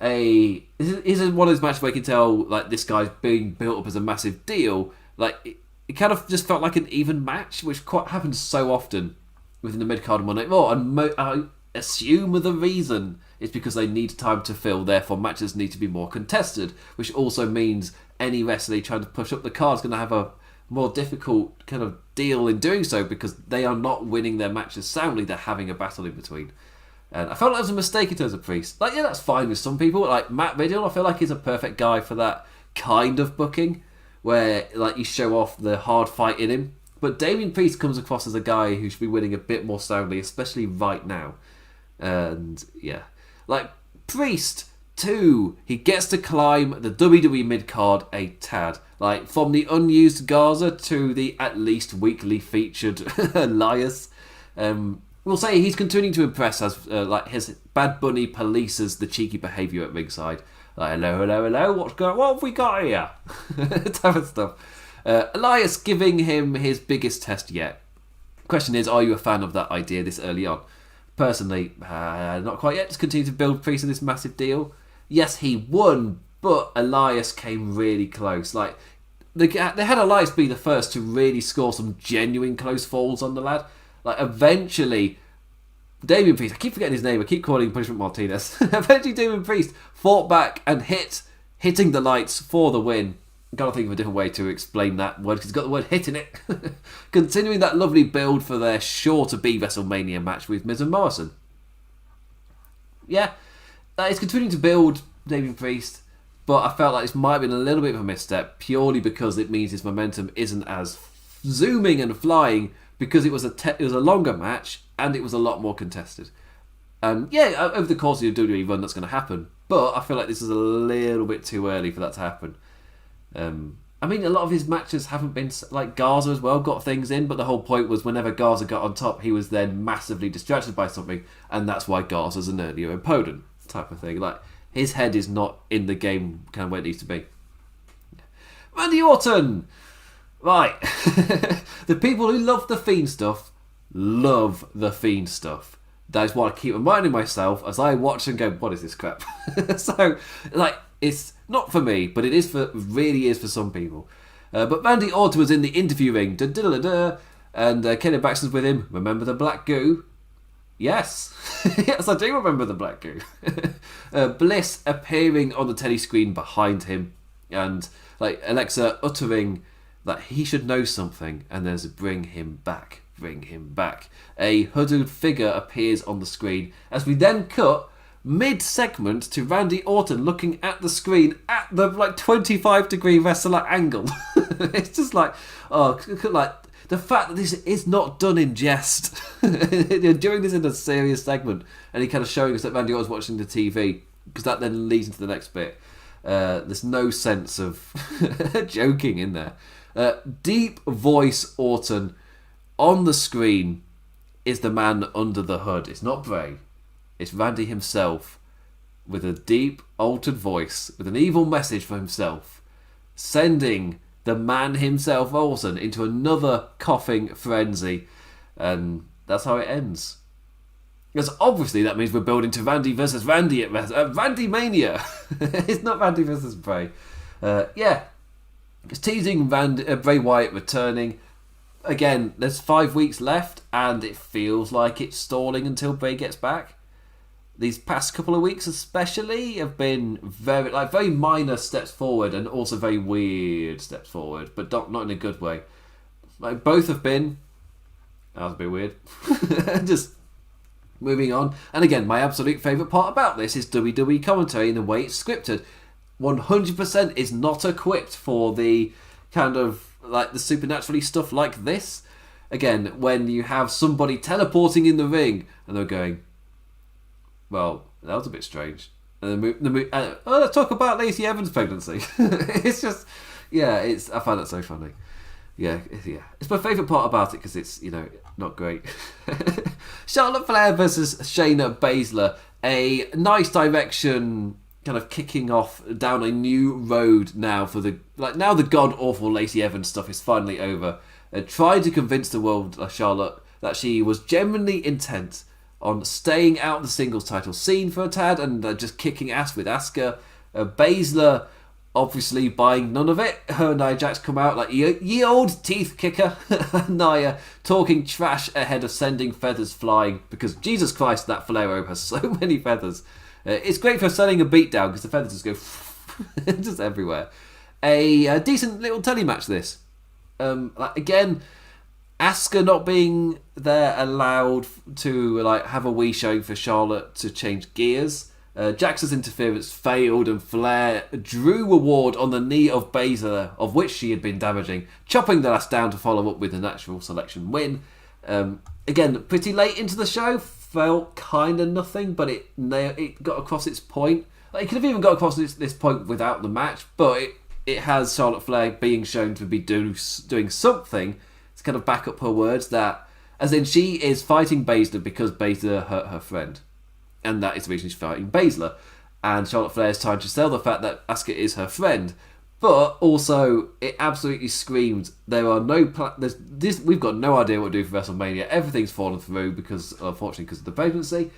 one of those matches where you can tell, this guy's being built up as a massive deal. It kind of just felt like an even match, which quite happens so often within the mid-card Monday Night Raw, and I assume the reason is because they need time to fill, therefore matches need to be more contested, which also means any wrestler trying to push up the card is going to have a more difficult kind of deal in doing so, because they are not winning their matches soundly, they're having a battle in between. And I felt like it was a mistake in terms of Priest. Yeah, that's fine with some people. Matt Riddle, I feel like he's a perfect guy for that kind of booking, where you show off the hard fight in him. But Damien Priest comes across as a guy who should be winning a bit more soundly, especially right now. And yeah, Priest too, he gets to climb the WWE mid-card a tad. From the unused Garza to the at least weekly featured Elias. We'll say he's continuing to impress as his Bad Bunny polices the cheeky behaviour at ringside. Hello, what have we got here? Type of stuff. Elias giving him his biggest test yet. Question is, are you a fan of that idea this early on? Personally, not quite yet. Just continue to build Priest in this massive deal. Yes, he won, but Elias came really close. They had Elias be the first to really score some genuine close falls on the lad. Eventually, Damien Priest, I keep forgetting his name, I keep calling him Punishment Martinez. Eventually Damien Priest fought back and hitting the lights for the win. Gotta think of a different way to explain that word, because it's got the word hit in it. Continuing that lovely build for their sure-to-be WrestleMania match with Miz and Morrison. Yeah, it's continuing to build Damien Priest, but I felt like this might have been a little bit of a misstep, purely because it means his momentum isn't as zooming and flying, because it was a longer match, and it was a lot more contested. Yeah, over the course of the WWE run, that's going to happen. But I feel like this is a little bit too early for that to happen. A lot of his matches haven't been... Garza as well got things in, but the whole point was whenever Garza got on top, he was then massively distracted by something, and that's why Garza's an earlier opponent, type of thing. His head is not in the game kind of where it needs to be. Randy Orton! Right. The people who love the Fiend stuff love the Fiend stuff. That is what I keep reminding myself as I watch and go, what is this crap? So, it's not for me, but really is for some people. But Randy Orton was in the interview ring, and Kenny Baxter's with him. Remember the black goo? Yes. Yes, I do remember the black goo. Bliss appearing on the telly screen behind him, and Alexa uttering that he should know something, and there's a bring him back. A hooded figure appears on the screen as we then cut mid-segment to Randy Orton looking at the screen at the 25-degree wrestler angle. It's just the fact that this is not done in jest. You're doing this in a serious segment, and he kind of showing us that Randy Orton's watching the TV, because that then leads into the next bit. There's no sense of joking in there. Deep voice Orton on the screen is the man under the hood. It's not Bray. It's Randy himself, with a deep, altered voice, with an evil message for himself, sending the man himself, Orton, into another coughing frenzy. And that's how it ends. Because obviously that means we're building to Randy versus Randy at Randy Mania. It's not Randy versus Bray. It's teasing Bray Wyatt returning. Again, there's 5 weeks left, and it feels like it's stalling until Bray gets back. These past couple of weeks especially have been very minor steps forward, and also very weird steps forward, but not in a good way. Like, both have been... That was a bit weird. Just moving on. And again, my absolute favourite part about this is WWE commentary and the way it's scripted. 100% is not equipped for the kind of like the supernaturally stuff like this. Again, when you have somebody teleporting in the ring and they're going, well, that was a bit strange. And then let's talk about Lacey Evans' pregnancy. It's just, I find that so funny. Yeah. It's my favourite part about it because it's, not great. Charlotte Flair versus Shayna Baszler. A nice direction, kind of kicking off down a new road now for now the god-awful Lacey Evans stuff is finally over. Tried to convince the world, Charlotte, that she was genuinely intent on staying out of the singles title scene for a tad and just kicking ass with Asuka. Baszler obviously buying none of it. Her and Nia Jax come out like, ye old teeth kicker. Nia talking trash ahead of sending feathers flying, because Jesus Christ, that Flair robe has so many feathers. It's great for selling a beatdown because the feathers just go just everywhere. A decent little telly match this. Again, Asuka not being there allowed to have a wee showing for Charlotte to change gears. Jax's interference failed and Flair drew a ward on the knee of Baszler, of which she had been damaging, chopping the last down to follow up with a natural selection win. Again, pretty late into the show, felt kind of nothing, but it got across its point. It could have even got across this point without the match, but it has Charlotte Flair being shown to be doing something to kind of back up her words, that, as in, she is fighting Baszler because Baszler hurt her friend. And that is the reason she's fighting Baszler. And Charlotte Flair is trying to sell the fact that Asuka is her friend. But also, it absolutely screamed, there are no we've got no idea what to do for WrestleMania. Everything's fallen through unfortunately because of the pregnancy.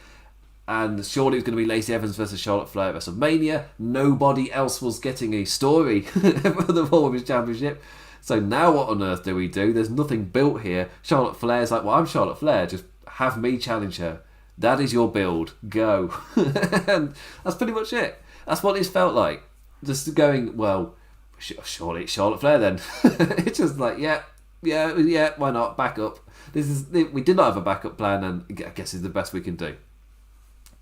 And surely it's going to be Lacey Evans versus Charlotte Flair at WrestleMania. Nobody else was getting a story for the Raw Women's Championship. So now what on earth do we do? There's nothing built here. Charlotte Flair's like, well, I'm Charlotte Flair. Just have me challenge her. That is your build. Go. And that's pretty much it. That's what it's felt like. Just going, well, surely it's Charlotte Flair then. It's just like, yeah, why not? Back up. We did not have a backup plan, and I guess it's the best we can do.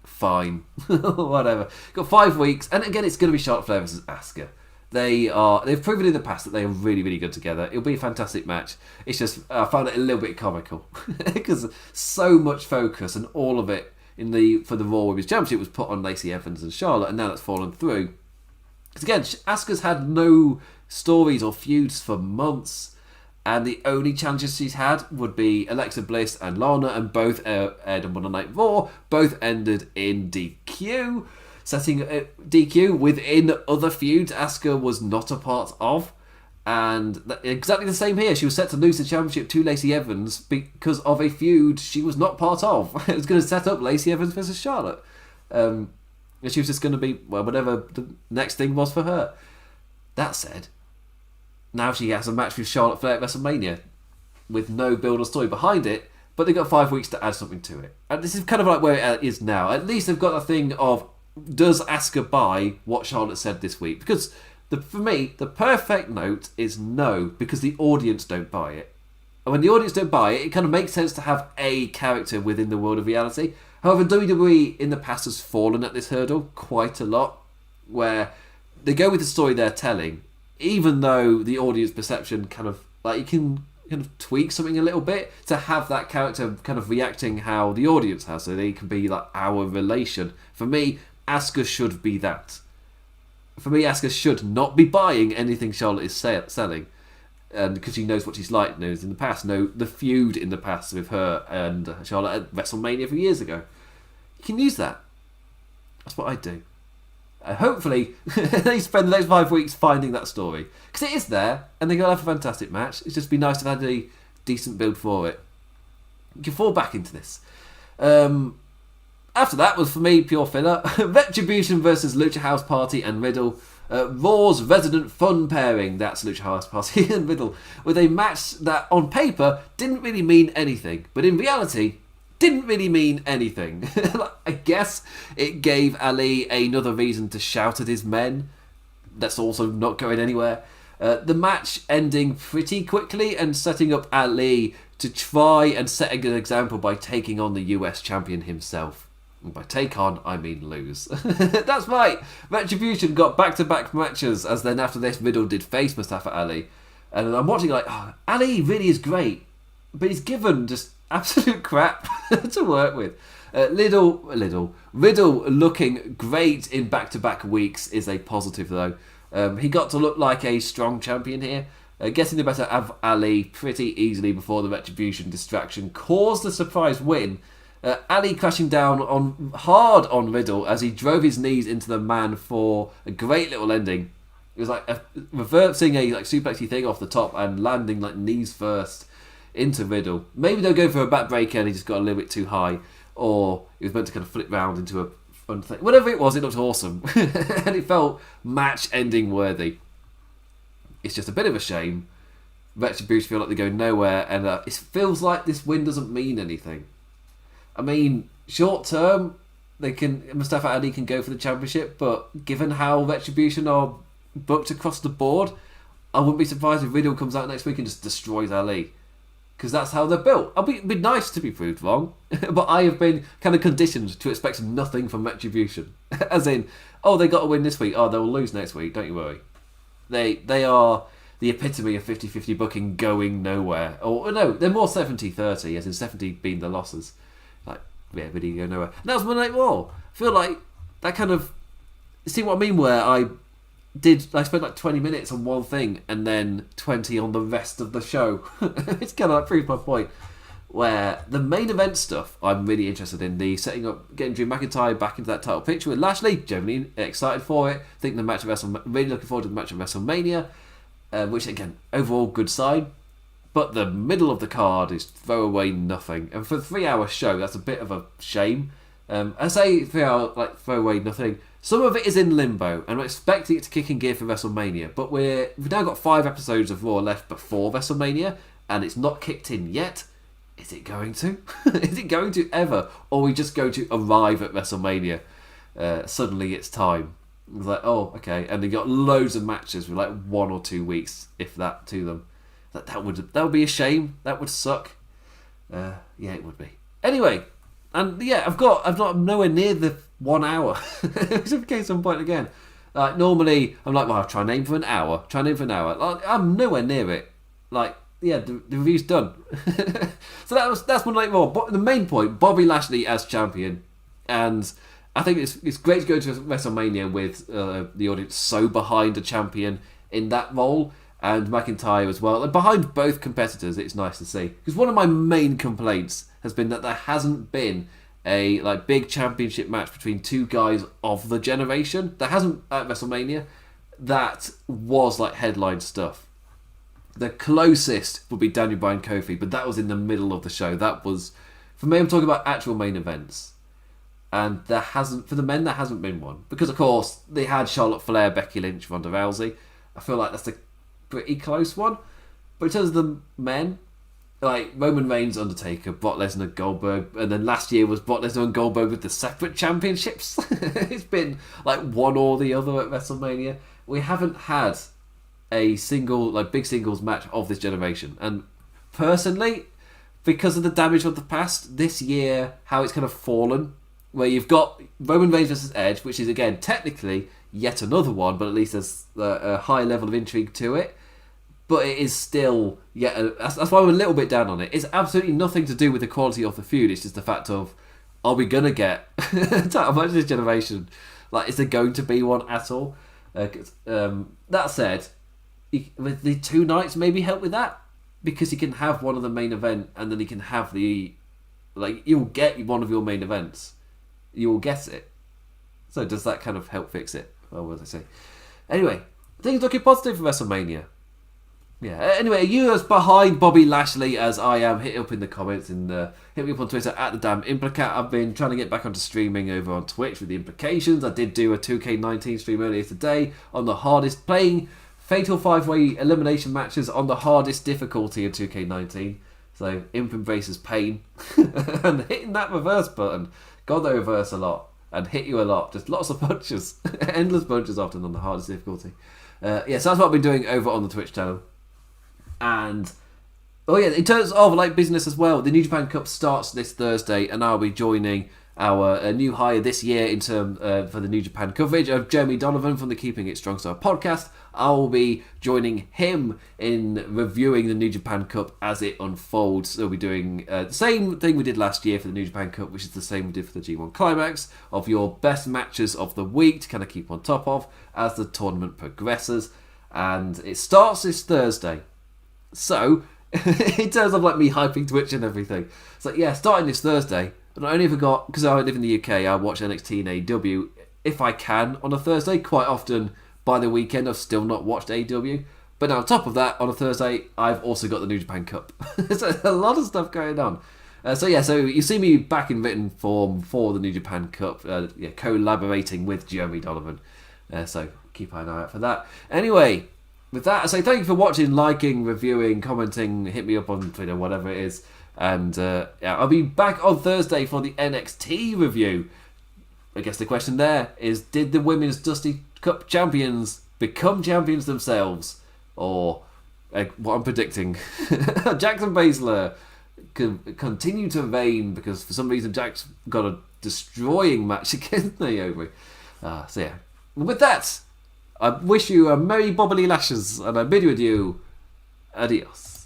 Fine. Whatever. Got 5 weeks, and again, it's going to be Charlotte Flair versus Asuka. They've proven in the past that they are really, really good together. It'll be a fantastic match. It's just, I found it a little bit comical because so much focus and all of it for the Raw Women's Championship was put on Lacey Evans and Charlotte, and now that's fallen through. Because again, Asuka's had no stories or feuds for months, and the only challenges she's had would be Alexa Bliss and Lana, and both aired on Monday Night Raw. Both ended in DQ. Setting DQ within other feuds Asuka was not a part of. And exactly the same here. She was set to lose the championship to Lacey Evans because of a feud she was not part of. It was going to set up Lacey Evans versus Charlotte. And she was just going to be, whatever the next thing was for her. That said, now she has a match with Charlotte Flair at WrestleMania with no build or story behind it, but they've got 5 weeks to add something to it. And this is kind of like where it is now. At least they've got a thing of, does Asuka buy what Charlotte said this week? Because for me, the perfect note is no, because the audience don't buy it. And when the audience don't buy it, it kind of makes sense to have a character within the world of reality. However, WWE in the past has fallen at this hurdle quite a lot, where they go with the story they're telling, even though the audience perception kind of, you can kind of tweak something a little bit to have that character kind of reacting how the audience has, so they can be like our relation. For me, Asuka should be that. For me, Asuka should not be buying anything Charlotte is selling. and because she knows what she's like, knows in the past, know the feud in the past with her and Charlotte at WrestleMania a few years ago. You can use that. That's what I do. Hopefully, they spend the next 5 weeks finding that story. Because it is there, and they're going to have a fantastic match. It's just be nice to have had a decent build for it. You can fall back into this. After that was, for me, pure filler. Retribution versus Lucha House Party and Riddle. Raw's resident fun pairing, that's Lucha House Party and Riddle, with a match that on paper didn't really mean anything, but in reality didn't really mean anything. I guess it gave Ali another reason to shout at his men. That's also not going anywhere. The match ending pretty quickly and setting up Ali to try and set a good example by taking on the US champion himself. And by take on, I mean lose. That's right. Retribution got back-to-back matches, as then after this, Riddle did face Mustafa Ali. And I'm watching like, Ali really is great, but he's given just absolute crap to work with. Riddle looking great in back-to-back weeks is a positive, though. He got to look like a strong champion here. Getting the better of Ali pretty easily before the Retribution distraction caused a surprise win. Ali crashing down hard on Riddle as he drove his knees into the man for a great little ending. It was like reversing a suplexy thing off the top and landing like knees first into Riddle. Maybe they'll go for a backbreaker and he just got a little bit too high, or he was meant to kind of flip round into a fun thing. Whatever it was, it looked awesome and it felt match-ending worthy. It's just a bit of a shame. Retribution feel like they go nowhere, and it feels like this win doesn't mean anything. I mean, short term, Mustafa Ali can go for the championship, but given how Retribution are booked across the board, I wouldn't be surprised if Riddle comes out next week and just destroys Ali. Because that's how they're built. It'd be nice to be proved wrong, but I have been kind of conditioned to expect nothing from Retribution. As in, they got a win this week, they'll lose next week, don't you worry. They are the epitome of 50-50 booking going nowhere. Or no, they're more 70-30, as in 70 being the losses. Really go nowhere. And that was Monday Night Raw. I feel like that kind of... See what I mean? Where I spent like 20 minutes on one thing and then 20 on the rest of the show. It's kind of proves my point. Where the main event stuff I'm really interested in. The setting up, getting Drew McIntyre back into that title picture with Lashley. Generally excited for it. Think the match of really looking forward to the match of WrestleMania. Which again, overall good sign. But the middle of the card is throw away nothing. And for a 3-hour show, that's a bit of a shame. I say 3 hour, throw away nothing. Some of it is in limbo, and we're expecting it to kick in gear for WrestleMania. But we've now got 5 episodes of Raw left before WrestleMania, and it's not kicked in yet. Is it going to? Is it going to ever? Or are we just going to arrive at WrestleMania? Suddenly it's time. It's like, okay. And they got loads of matches with 1 or 2 weeks, if that, to them. That would be a shame. That would suck. Yeah, it would be. Anyway, and yeah, I'm nowhere near the 1 hour. Which is case some point again. Normally, I'm like, I'll try and aim for an hour. I'm nowhere near it. The review's done. So that's Monday Night Raw. But the main point, Bobby Lashley as champion, and I think it's great to go to WrestleMania with the audience so behind a champion in that role. And McIntyre as well. And behind both competitors, it's nice to see. Because one of my main complaints has been that there hasn't been a big championship match between two guys of the generation. There hasn't at WrestleMania. That was headline stuff. The closest would be Daniel Bryan Kofi, but that was in the middle of the show. That was, for me, I'm talking about actual main events. And for the men, there hasn't been one. Because, of course, they had Charlotte Flair, Becky Lynch, Ronda Rousey. I feel like that's the pretty close one. But in terms of the men, Roman Reigns, Undertaker, Brock Lesnar, Goldberg, and then last year was Brock Lesnar and Goldberg with the separate championships. It's been one or the other at WrestleMania. We haven't had a single big singles match of this generation. And personally, because of the damage of the past, this year, how it's kind of fallen, where you've got Roman Reigns versus Edge, which is again technically yet another one, but at least there's a high level of intrigue to it. But it is still, that's why I'm a little bit down on it. It's absolutely nothing to do with the quality of the feud. It's just the fact of, are we going to get title match this generation? Is there going to be one at all? That said, with the 2 nights maybe help with that, because he can have one of the main event and then he can have you'll get one of your main events. You'll get it. So does that kind of help fix it? Or what was I say? Anyway, things looking positive for WrestleMania. Yeah. Anyway, are you as behind Bobby Lashley as I am? Hit it up in the comments and hit me up on Twitter at the damn Implicat. I've been trying to get back onto streaming over on Twitch with the implications. I did do a 2K19 stream earlier today on the hardest, playing Fatal 5-way elimination matches on the hardest difficulty in 2K19. So Imp embraces pain and hitting that reverse button. God, they reverse a lot and hit you a lot. Just lots of punches, endless punches often on the hardest difficulty. So that's what I've been doing over on the Twitch channel. And in terms of business as well, the New Japan Cup starts this Thursday, and I'll be joining our new hire this year in term for the New Japan coverage of Jeremy Donovan from the Keeping It Strong Style podcast. I will be joining him in reviewing the New Japan Cup as it unfolds. So we'll be doing the same thing we did last year for the New Japan Cup, which is the same we did for the G1 Climax, of your best matches of the week to kind of keep on top of as the tournament progresses. And it starts this Thursday. So, in terms of me hyping Twitch and everything, it's starting this Thursday. And I only forgot, because I live in the UK, I watch NXT and AEW if I can on a Thursday. Quite often by the weekend I've still not watched AEW. But now on top of that, on a Thursday, I've also got the New Japan Cup. There's a lot of stuff going on. So you see me back in written form for the New Japan Cup, collaborating with Jeremy Donovan. So keep an eye out for that. Anyway, with that, I say thank you for watching, liking, reviewing, commenting, hit me up on Twitter, whatever it is. And I'll be back on Thursday for the NXT review. I guess the question there is, did the Women's Dusty Cup champions become champions themselves? Or, what I'm predicting, Jackson Baszler can continue to reign because for some reason Jack's got a destroying match against Naomi. With that, I wish you a merry bobbly lashes and I bid you adieu. Adios.